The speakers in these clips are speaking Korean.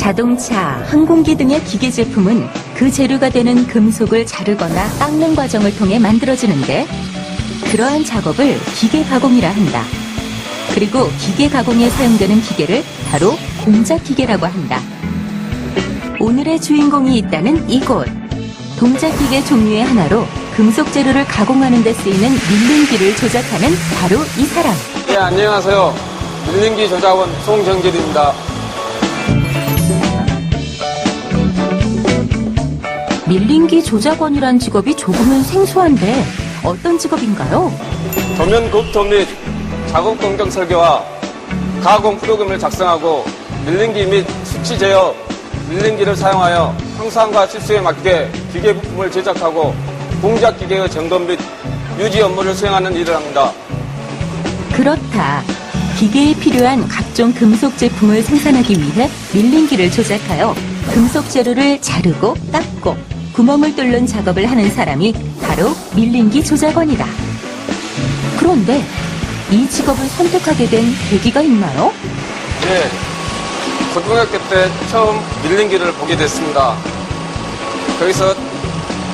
자동차, 항공기 등의 기계 제품은 그 재료가 되는 금속을 자르거나 깎는 과정을 통해 만들어지는데 그러한 작업을 기계 가공이라 한다. 그리고 기계 가공에 사용되는 기계를 바로 동작 기계라고 한다. 오늘의 주인공이 있다는 이곳. 동작 기계 종류의 하나로 금속 재료를 가공하는 데 쓰이는 밀링기를 조작하는 바로 이 사람. 네, 안녕하세요. 밀링기 조작원 송정길입니다. 밀링기 조작원이란 직업이 조금은 생소한데 어떤 직업인가요? 도면 굽토 및 작업 공정 설계와 가공 프로그램을 작성하고 밀링기 및 수치 제어 밀링기를 사용하여 형상과 실수에 맞게 기계 부품을 제작하고 동작 기계의 점검 및 유지 업무를 수행하는 일을 합니다. 그렇다. 기계에 필요한 각종 금속 제품을 생산하기 위해 밀링기를 조작하여 금속 재료를 자르고 깎고 구멍을 뚫는 작업을 하는 사람이 바로 밀링기 조작원이다. 그런데 이 직업을 선택하게 된 계기가 있나요? 네, 고등학교 때 처음 밀링기를 보게 됐습니다. 거기서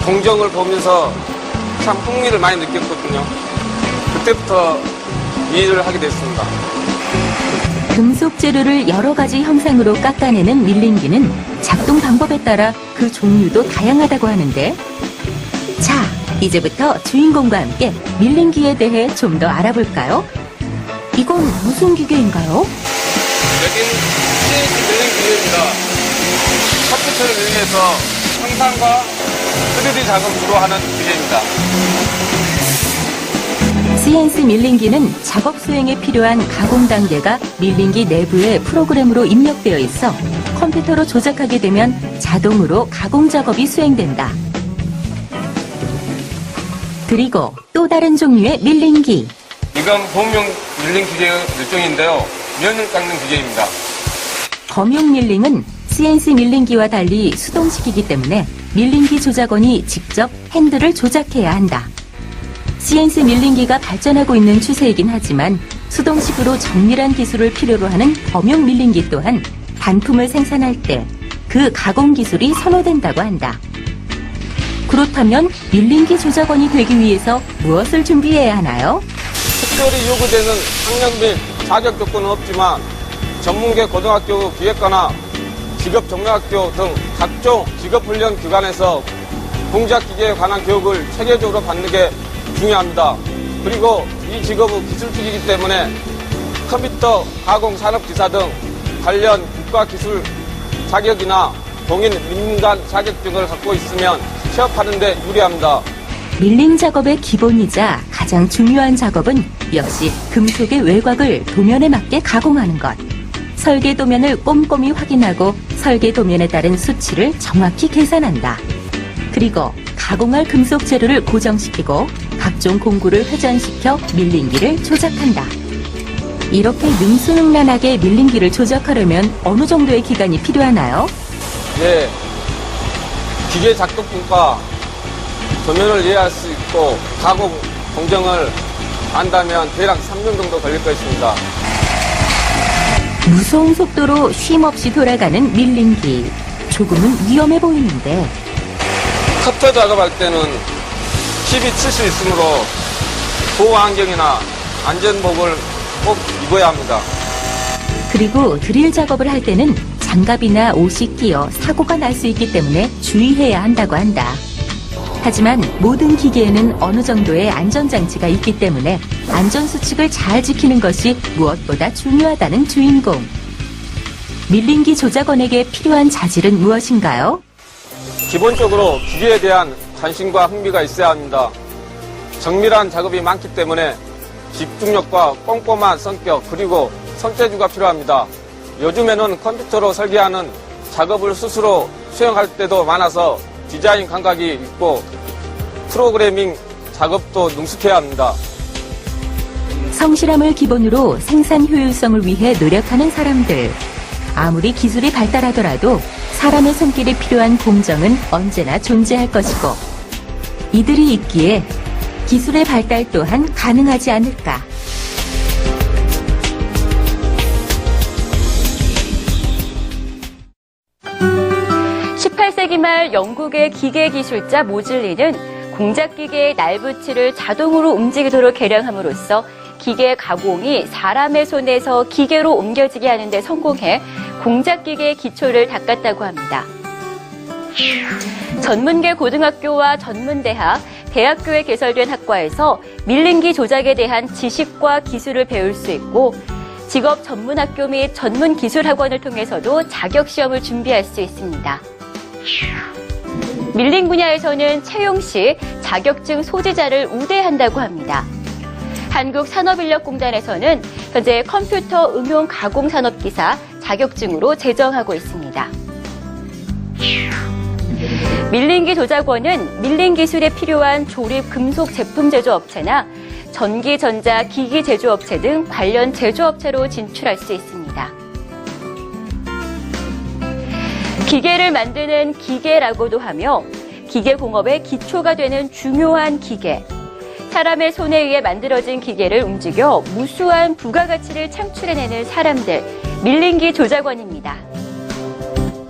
공정을 보면서 참 흥미를 많이 느꼈거든요. 그때부터 이 일을 하게 됐습니다. 금속 재료를 여러 가지 형상으로 깎아내는 밀링기는 작동 방법에 따라 그 종류도 다양하다고 하는데 자, 이제부터 주인공과 함께 밀링기에 대해 좀 더 알아볼까요? 이건 무슨 기계인가요? 여긴 CNC 밀링기계입니다. 컴퓨터를 이용해서 형상과 3D 작업을 주로 하는 기계입니다. CNC 밀링기는 작업 수행에 필요한 가공 단계가 밀링기 내부의 프로그램으로 입력되어 있어 컴퓨터로 조작하게 되면 자동으로 가공 작업이 수행된다. 그리고 또 다른 종류의 밀링기. 이건 보험용 밀링 기계의 일종인데요. 면을 깎는 기계입니다. 검용 밀링은 CNC 밀링기와 달리 수동식이기 때문에 밀링기 조작원이 직접 핸들을 조작해야 한다. CNC 밀링기가 발전하고 있는 추세이긴 하지만 수동식으로 정밀한 기술을 필요로 하는 검용 밀링기 또한 단품을 생산할 때 그 가공 기술이 선호된다고 한다. 그렇다면 밀링기 조작원이 되기 위해서 무엇을 준비해야 하나요? 특별히 요구되는 학력 및 자격 조건은 없지만 전문계 고등학교 기획과나 직업종료학교 등 각종 직업훈련 기관에서 동작기계에 관한 교육을 체계적으로 받는 게 중요합니다. 그리고 이 직업은 기술직이기 때문에 컴퓨터 가공 산업기사 등 관련 국가기술 자격이나 공인 민간 자격증을 갖고 있으면 취업하는 데 유리합니다. 밀링 작업의 기본이자 가장 중요한 작업은 역시 금속의 외곽을 도면에 맞게 가공하는 것. 설계 도면을 꼼꼼히 확인하고 설계 도면에 따른 수치를 정확히 계산한다. 그리고 가공할 금속 재료를 고정시키고 각종 공구를 회전시켜 밀링기를 조작한다. 이렇게 능수능란하게 밀링기를 조작하려면 어느 정도의 기간이 필요하나요? 네, 기계 작동법과 도면을 이해할 수 있고 가공 공정을 안다면 대략 3년 정도 걸릴 것입니다. 무서운 속도로 쉼없이 돌아가는 밀링기. 조금은 위험해 보이는데 커터 작업할 때는 칩이 칠 수 있으므로 보호 안경이나 안전복을 꼭 입어야 합니다. 그리고 드릴 작업을 할 때는 장갑이나 옷이 끼어 사고가 날 수 있기 때문에 주의해야 한다고 한다. 하지만 모든 기계에는 어느 정도의 안전장치가 있기 때문에 안전수칙을 잘 지키는 것이 무엇보다 중요하다는 주인공. 밀링기 조작원에게 필요한 자질은 무엇인가요? 기본적으로 기계에 대한 관심과 흥미가 있어야 합니다. 정밀한 작업이 많기 때문에 집중력과 꼼꼼한 성격 그리고 손재주가 필요합니다. 요즘에는 컴퓨터로 설계하는 작업을 스스로 수행할 때도 많아서 디자인 감각이 있고 프로그래밍 작업도 능숙해야 합니다. 성실함을 기본으로 생산 효율성을 위해 노력하는 사람들. 아무리 기술이 발달하더라도 사람의 손길이 필요한 공정은 언제나 존재할 것이고 이들이 있기에 기술의 발달 또한 가능하지 않을까. 18세기 말 영국의 기계기술자 모즐리는 공작기계의 날붙이를 자동으로 움직이도록 개량함으로써 기계 가공이 사람의 손에서 기계로 옮겨지게 하는 데 성공해 공작기계의 기초를 닦았다고 합니다. 전문계 고등학교와 전문대학, 대학교에 개설된 학과에서 밀링기 조작에 대한 지식과 기술을 배울 수 있고 직업 전문학교 및 전문기술학원을 통해서도 자격시험을 준비할 수 있습니다. 밀링 분야에서는 채용 시 자격증 소지자를 우대한다고 합니다. 한국산업인력공단에서는 현재 컴퓨터 응용 가공산업기사 자격증으로 제정하고 있습니다. 밀링기 조작원은 밀링 기술에 필요한 조립 금속 제품 제조업체나 전기, 전자, 기기 제조업체 등 관련 제조업체로 진출할 수 있습니다. 기계를 만드는 기계라고도 하며 기계공업의 기초가 되는 중요한 기계, 사람의 손에 의해 만들어진 기계를 움직여 무수한 부가가치를 창출해내는 사람들, 밀링기 조작원입니다.